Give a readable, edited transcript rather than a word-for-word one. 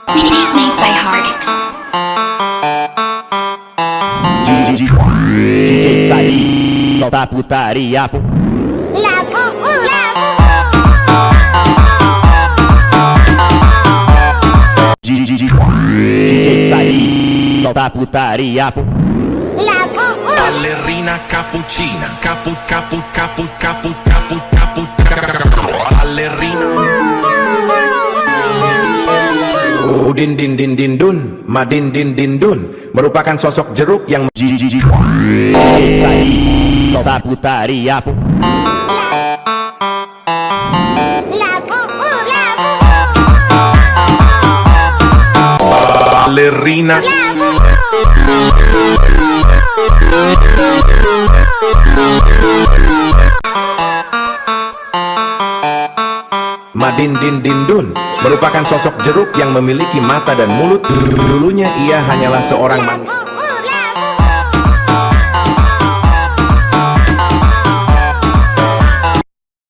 Made by Hardix. DJ Saí, solta a putaria, pô. DJ Saí, solta a putaria, pô. Ballerina cappuccina, ballerina. Udin din din din dun, madin din din dun, merupakan sosok jeruk yang DJ Saí, solta a putaria, pô. Ballerina. Madin din din dun merupakan sosok jeruk yang memiliki mata dan mulut. Dulunya ia hanyalah seorang manusia.